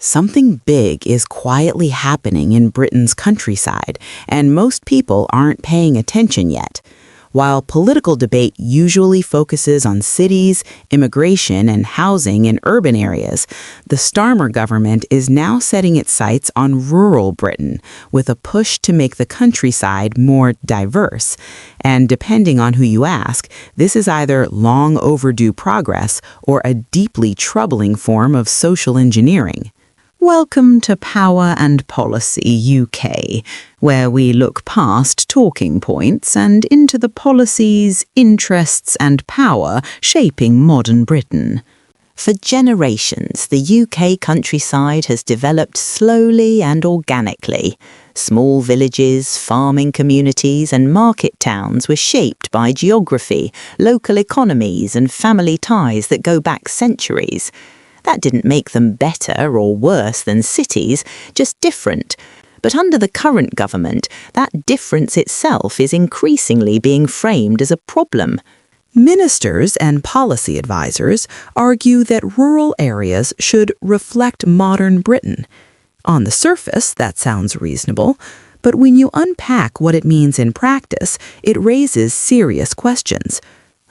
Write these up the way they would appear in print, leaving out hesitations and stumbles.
Something big is quietly happening in Britain's countryside, and most people aren't paying attention yet. While political debate usually focuses on cities, immigration, and housing in urban areas, the Starmer government is now setting its sights on rural Britain, with a push to make the countryside more diverse. And depending on who you ask, this is either long overdue progress or a deeply troubling form of social engineering. Welcome to Power and Policy UK, where we look past talking points and into the policies, interests and power shaping modern Britain. For generations, the UK countryside has developed slowly and organically. Small villages, farming communities and market towns were shaped by geography, local economies and family ties that go back centuries. That didn't make them better or worse than cities, just different. But under the current government, that difference itself is increasingly being framed as a problem. Ministers and policy advisors argue that rural areas should reflect modern Britain. On the surface, that sounds reasonable, but when you unpack what it means in practice, it raises serious questions.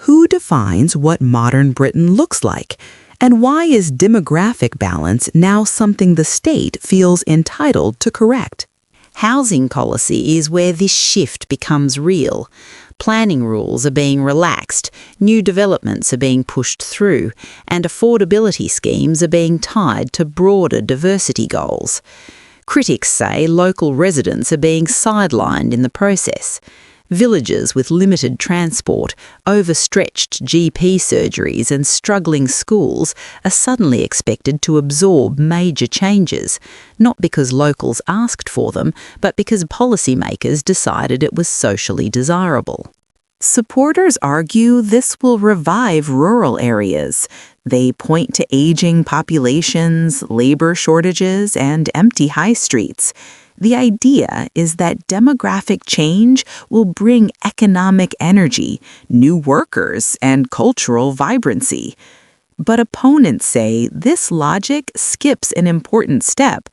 Who defines what modern Britain looks like? And why is demographic balance now something the state feels entitled to correct? Housing policy is where this shift becomes real. Planning rules are being relaxed, new developments are being pushed through, and affordability schemes are being tied to broader diversity goals. Critics say local residents are being sidelined in the process. Villages with limited transport, overstretched GP surgeries and struggling schools are suddenly expected to absorb major changes, not because locals asked for them, but because policymakers decided it was socially desirable. Supporters argue this will revive rural areas. They point to aging populations, labor shortages, and empty high streets. The idea is that demographic change will bring economic energy, new workers, and cultural vibrancy. But opponents say this logic skips an important step.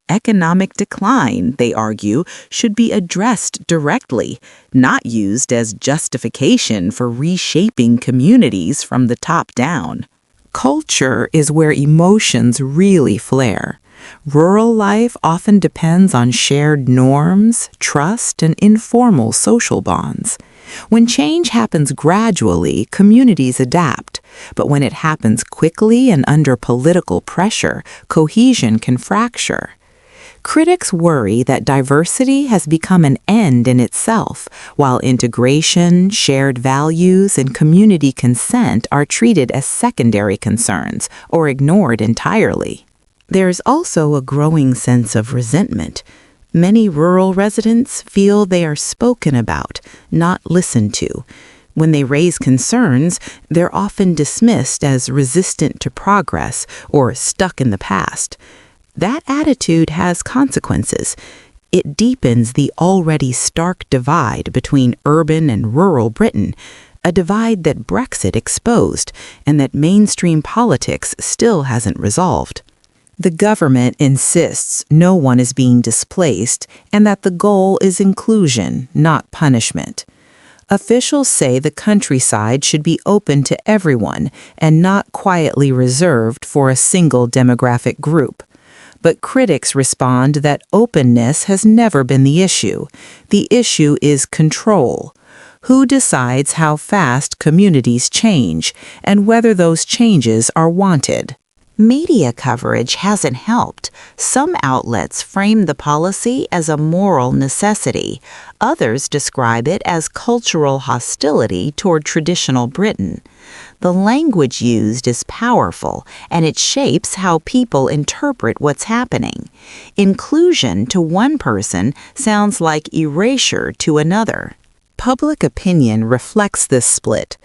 Economic decline, they argue, should be addressed directly, not used as justification for reshaping communities from the top down. Culture is where emotions really flare. Rural life often depends on shared norms, trust, and informal social bonds. When change happens gradually, communities adapt. But when it happens quickly and under political pressure, cohesion can fracture. Critics worry that diversity has become an end in itself, while integration, shared values, and community consent are treated as secondary concerns or ignored entirely. There's also a growing sense of resentment. Many rural residents feel they are spoken about, not listened to. When they raise concerns, they're often dismissed as resistant to progress or stuck in the past. That attitude has consequences. It deepens the already stark divide between urban and rural Britain, a divide that Brexit exposed and that mainstream politics still hasn't resolved. The government insists no one is being displaced and that the goal is inclusion, not punishment. Officials say the countryside should be open to everyone and not quietly reserved for a single demographic group. But critics respond that openness has never been the issue. The issue is control. Who decides how fast communities change and whether those changes are wanted? Media coverage hasn't helped. Some outlets frame the policy as a moral necessity. Others describe it as cultural hostility toward traditional Britain. The language used is powerful, and it shapes how people interpret what's happening. Inclusion to one person sounds like erasure to another. Public opinion reflects this split.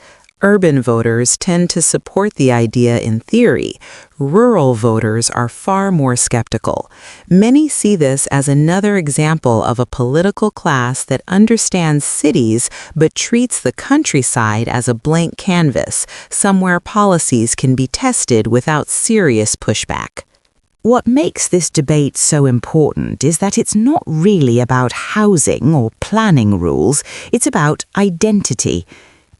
Urban voters tend to support the idea in theory. Rural voters are far more skeptical. Many see this as another example of a political class that understands cities but treats the countryside as a blank canvas, somewhere policies can be tested without serious pushback. What makes this debate so important is that it's not really about housing or planning rules, it's about identity.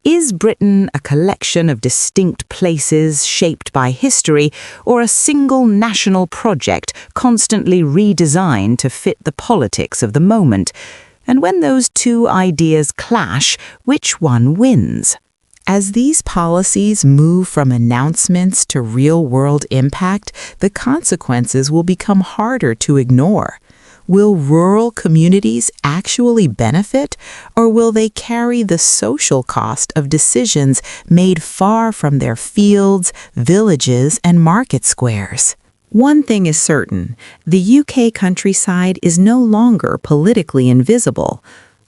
Is Britain a collection of distinct places shaped by history, or a single national project constantly redesigned to fit the politics of the moment? And when those two ideas clash, which one wins? As these policies move from announcements to real-world impact, the consequences will become harder to ignore. Will rural communities actually benefit, or will they carry the social cost of decisions made far from their fields, villages, and market squares? One thing is certain, the UK countryside is no longer politically invisible.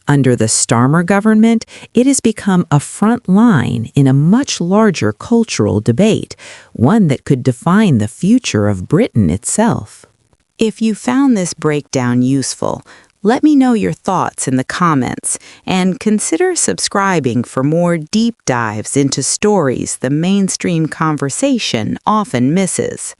Under the Starmer government, it has become a front line in a much larger cultural debate, one that could define the future of Britain itself. If you found this breakdown useful, let me know your thoughts in the comments, and consider subscribing for more deep dives into stories the mainstream conversation often misses.